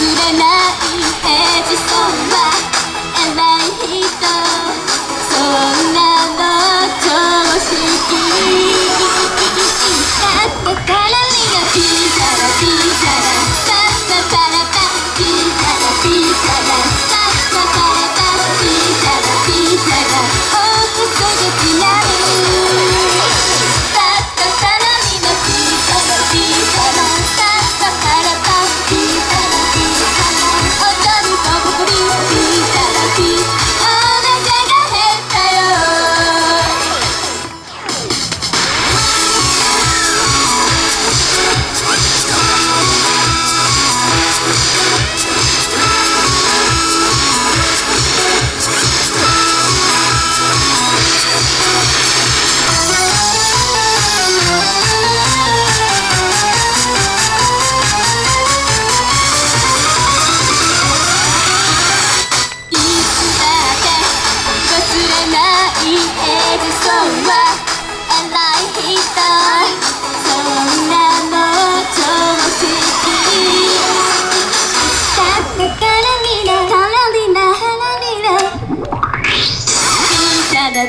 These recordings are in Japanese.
れないエジソンは偉い人、そんなの常識だったからみんなピザラピザラパッパパラパピザラピザラパッパパラパピザラピザラおくそがちなるパッパパラみんなピザラピザラパッパパラパピザラピザラ踊るとぼこりピザラピお腹が減ったよ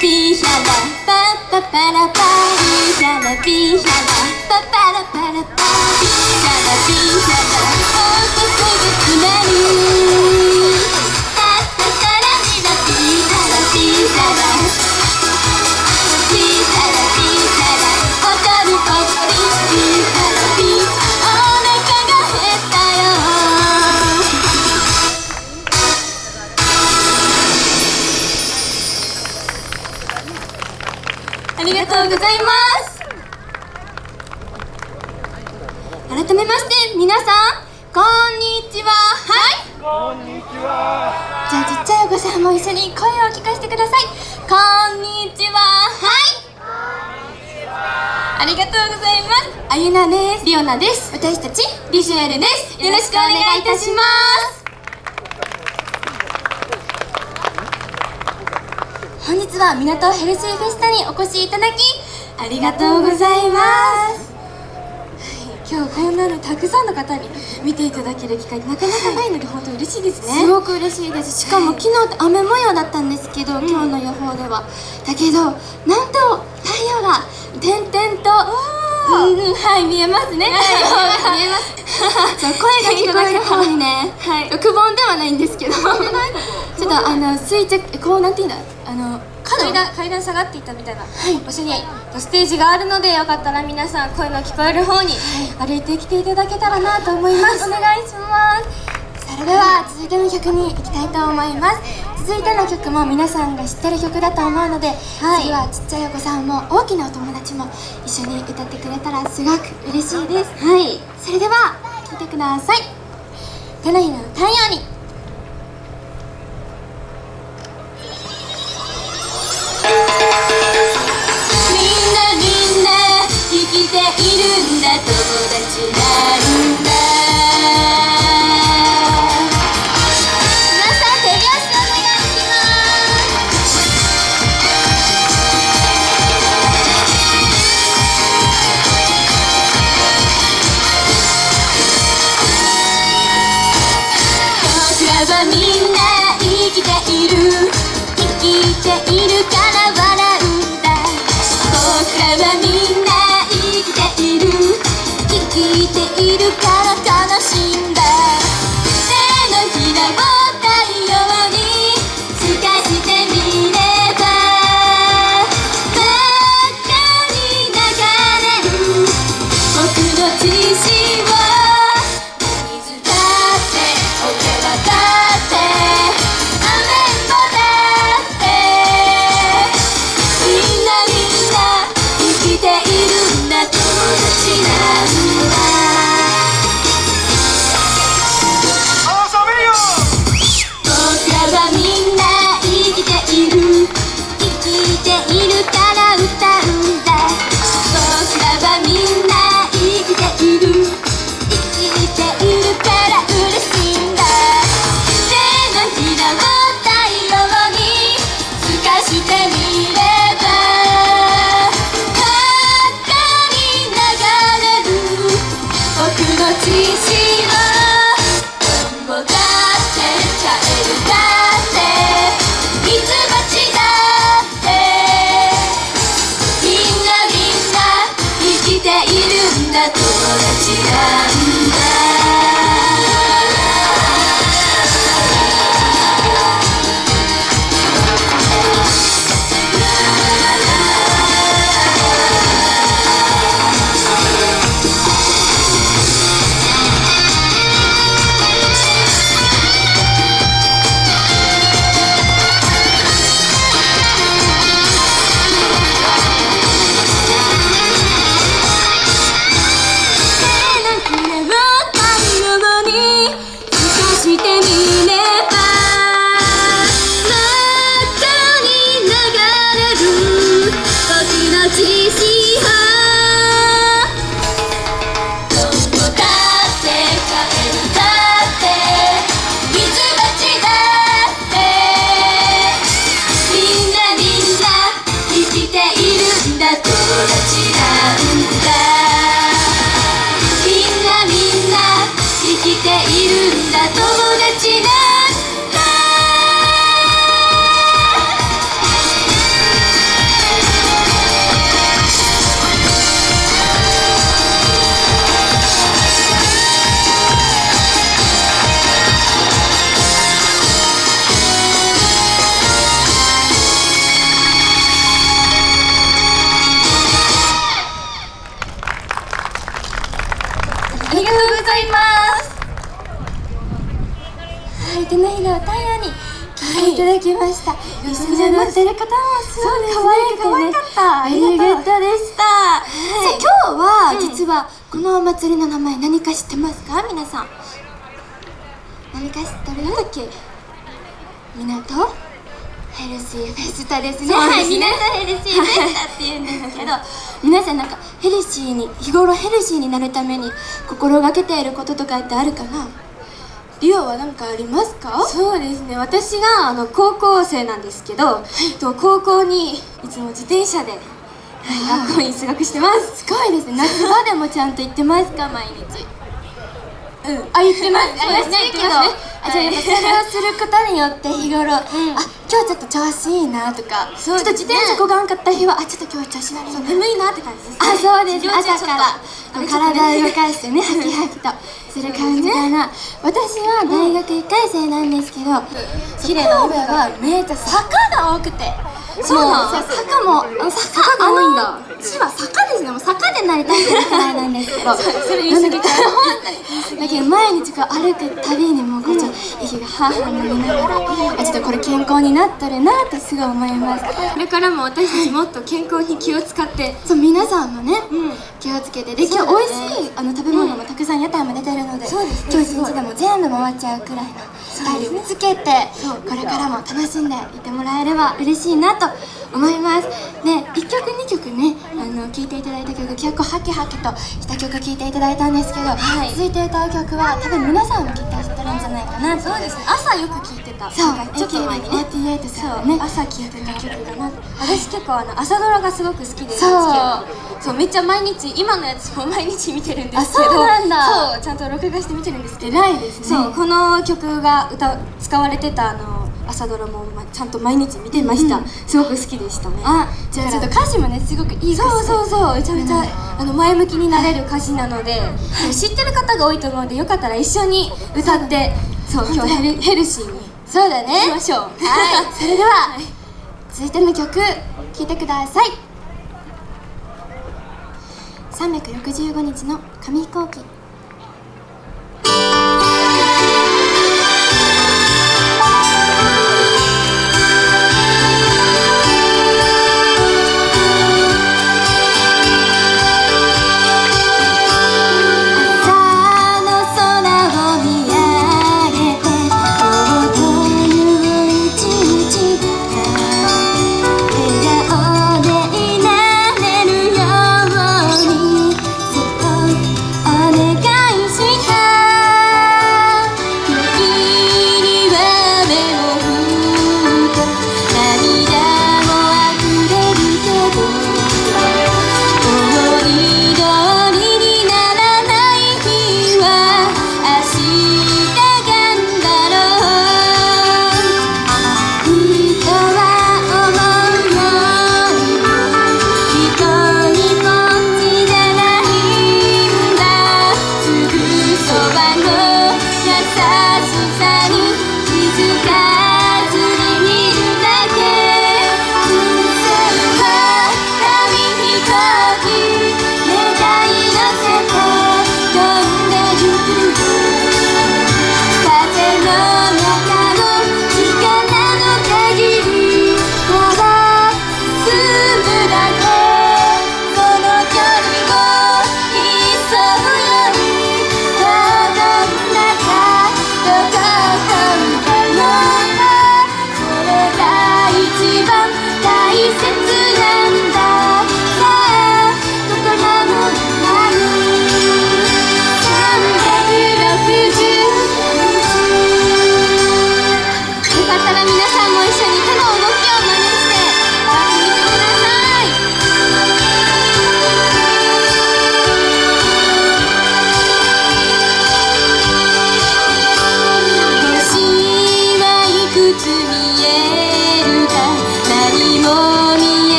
ピシャラパッパパラパピシャラピシャラパパラパラパピシャラピシャラおくすぐつまるパッパパラミラピシャラピシャラピシャラピシャラ踊るおこりピシャラピお腹が減ったよありがとうございます。改めまして皆さんこんにちは。はいこんにちは。じゃあちっちゃいお子さんも一緒に声を聞かせてください。こんにちは。はいありがとうございます。あゆなです。りおなです。私たちビジュアルです。よろしくお願いいたします。本日は港ヘルシーフェスタにお越しいただきありがとうございます。今日こんなのたくさんの方に見ていただける機会なかなかないので本当嬉しいですね。すごく嬉しいです。しかも昨日って雨模様だったんですけど、今日の予報ではだけどなんと太陽が点々とはい見えますね。太陽が見えますそう声が聞こえる方にね、くぼんではないんですけどちょっと垂直こうなんていうんだ階段下がっていったみたいな場所にステージがあるのでよかったら皆さん声の聞こえる方に歩いてきていただけたらなと思います。お願いします。それでは続いての曲に行きたいと思います。続いての曲も皆さんが知ってる曲だと思うので、次はちっちゃいお子さんも大きなお友達も一緒に歌ってくれたらすごく嬉しいです。それでは聴いてください。手のひらの太陽に。みんな生きているんだ、友達なんだ。皆さん手拍子お願いします。僕らはみんな生きている、生きているから笑うんだ。僕らはみんな生きている、生きているから楽しいんだ。手のひらを太陽に透かしてみれば真っ赤に流れる僕の血潮。水だって俺はだって雨もだってみんな生きているんだ、友達なんだ。遊べよ。僕らはみんな生きている、生きているから歌うんだ。僕らはみんな生きている、生きているから嬉しいんだ。手のひらを太陽に透かしてみれば真っ赤に流れる僕の血潮。手のひらを太陽に聞いていただきました。一緒に乗ってる方もすごい可愛くてね、可愛かった。ベリーグッドでした。さあ今日は実はこのお祭りの名前何か知ってますか皆さん？何か知ってる？なんだっけ？港ヘルシーフェスタですね。はい、港ヘルシーフェスタって言うんですけど、皆さんなんか日頃ヘルシーになるために心がけていることとかってあるかな？リオは何かありますか？そうですね、私が高校生なんですけど、高校にいつも自転車で、学校に通学してます。すごいですね。夏場でもちゃんと行ってますか？毎日。あ、言ってます。そうですね、けど、じゃあやっぱそれをすることによって日頃、あ、今日ちょっと調子いいなとか、ちょっと自転車こがんかった日は、あ、ちょっと今日調子悪いな、眠いなって感じですね。あ、そうです。朝朝から体を動かしてね、ハキハキとする感じかな。私は大学1回生なんですけど、綺麗な海はめっちゃ坂が多くて、そうなん？坂も坂が多いんだ。市は坂ですね。もう坂で成り立ってるくらいなんですけど、それ言い過ぎた。だけど毎日こう歩くたびにもうこうちょっと息がハーハーなりながら、あ、ちょっとこれ健康になってるなってすごい思います。これからも私たちもっと健康に気を使って、そう皆さんもね、気をつけて、で今日美味しい食べ物もたくさん屋台も出てるので、今日一日でも全部回っちゃうくらいのスタイルをつけて、これからも楽しんでいってもらえれば嬉しいなと思います。で1曲2曲ね聴いていただいた曲、結構ハキハキとした曲聴いていただいたんですけど、続いて歌う曲は多分皆さんもきっと知ってるんじゃないかな。そうですね、朝よく聞いてた。そう、ちょっと前にね。AKB48さんのね、朝聞いてた曲だな。私結構朝ドラがすごく好きで、そうめっちゃ毎日、今のやつも毎日見てるんですけど、あ、そうなんだ。そうちゃんと録画して見てるんですけど、偉いですね。そうこの曲が使われてた朝ドラもちゃんと毎日見てました。すごく好きでしたね。あ、じゃあちょっと歌詞もねすごくいい歌詞。そうめちゃめちゃ前向きになれる歌詞なので、知ってる方が多いと思うので、よかったら一緒に歌って、今日ヘルシーにそうだね。しましょう。はい、それでは続いての曲聴いてください。365日の紙飛行機。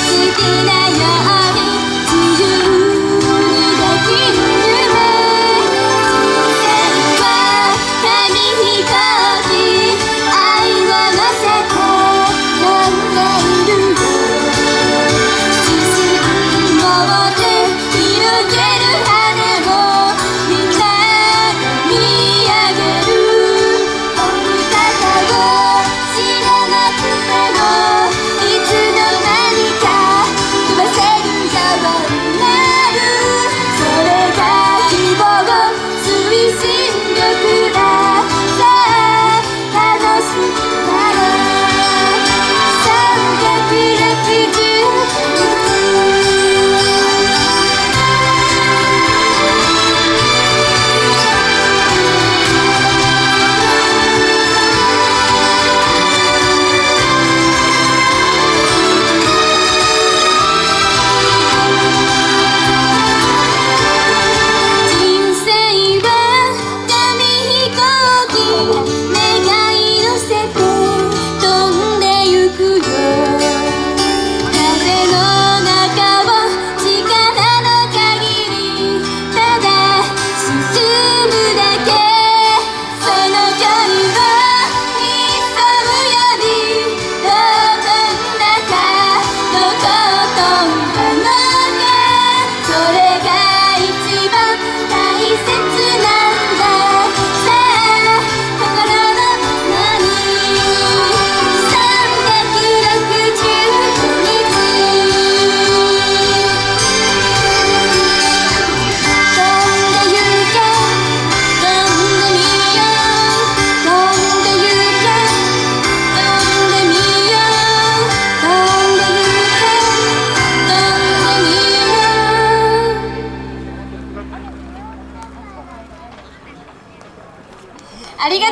好きなよう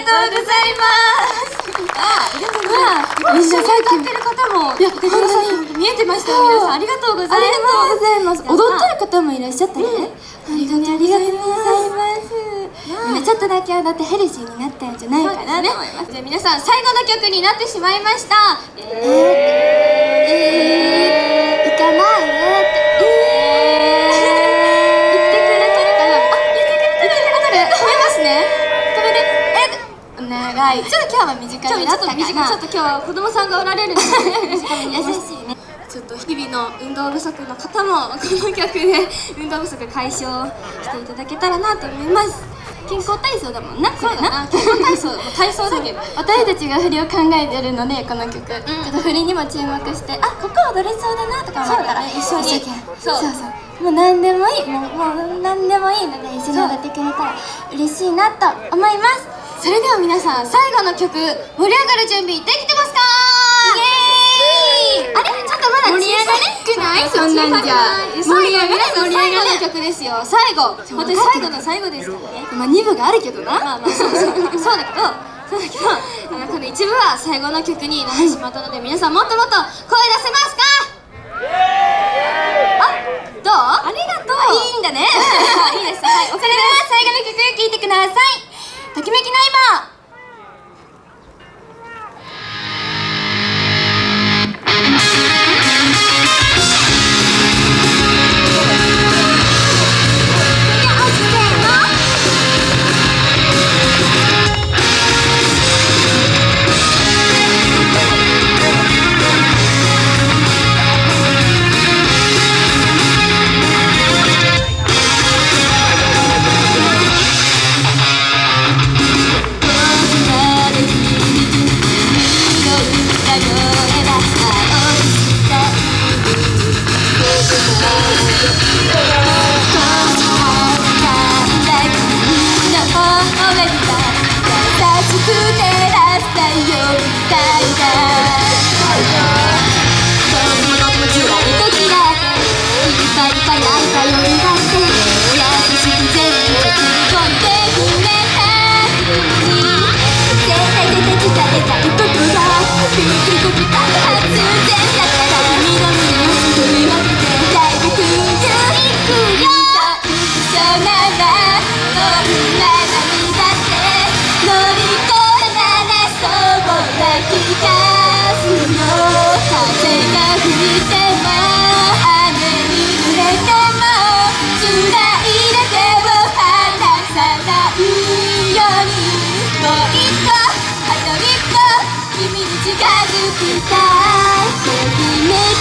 とうございますありがとうございます一緒に歌ってる方もいや本当に見えてましたよ皆さんありがとうございます踊ってる方もいらっしゃったね、本当にありがとうございますみんなちょっとだけ踊ってヘルシーになったんじゃないかなと思いますじゃあ皆さん最後の曲になってしまいました行かないって言ってくれとるかな言ってくれ止めますね止めて長いちょっと今日は短めだったかなちょっと今日は子供さんがおられるので短めに優しいねちょっと日々の運動不足の方もこの曲で運動不足解消していただけたらなと思います健康体操だもんなそうだな健康体操体操だけど私たちが振りを考えてるのでこの曲、ちょっと振りにも注目してここ踊れそうだなとか思ったらそうだね一緒にそうもう何でもいいもう何でもいいので一緒に踊ってくれたら嬉しいなと思いますそれでは皆さん最後の曲盛り上がる準備できてますかイエーイあれちょっとまだ盛り上がれくないそんなんじゃ盛り上がれ最後の曲ですよ最後本当に最後の最後ですからねまあ2部があるけどなまあそうだけどこの一部は最後の曲になってしまったので皆さんもっともっと声出せますかどうありがとういいんだねいいですはいそれでは最後の曲聴いてくださいときめきナイバー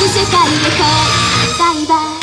世界でバイバイ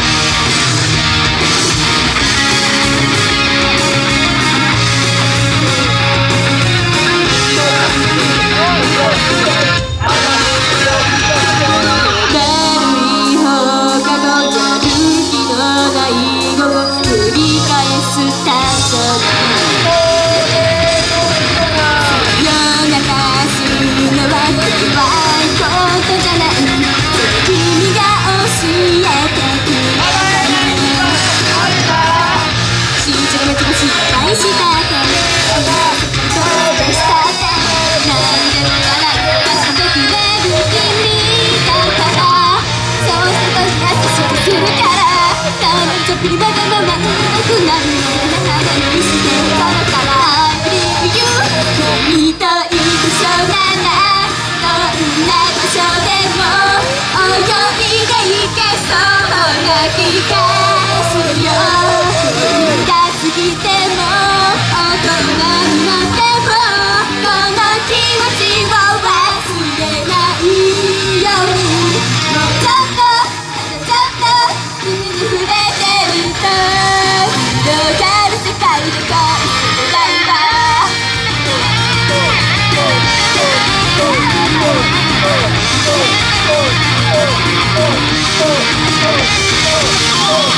Oh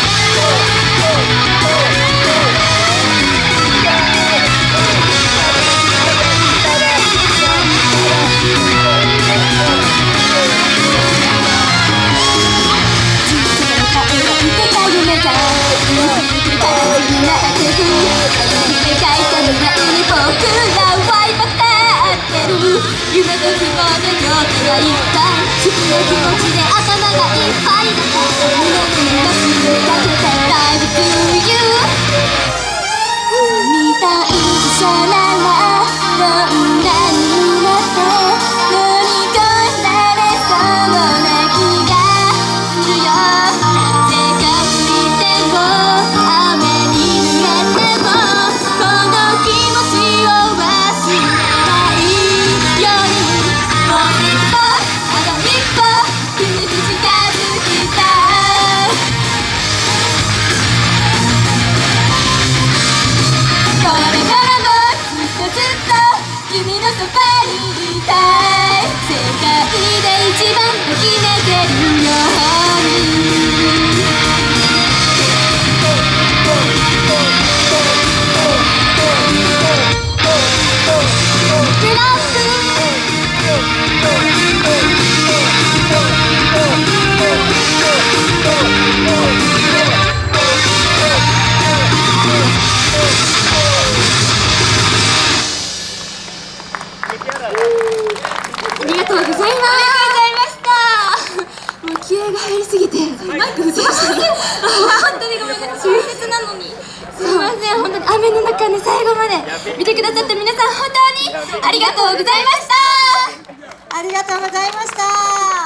ありがとうございます。もう気合が入りすぎてマイク振ってましたね。本当にごめんなさい。大切なのに。すいません。本当に雨の中ね、最後まで見てくださった皆さん本当にありがとうございました。ありがとうございました。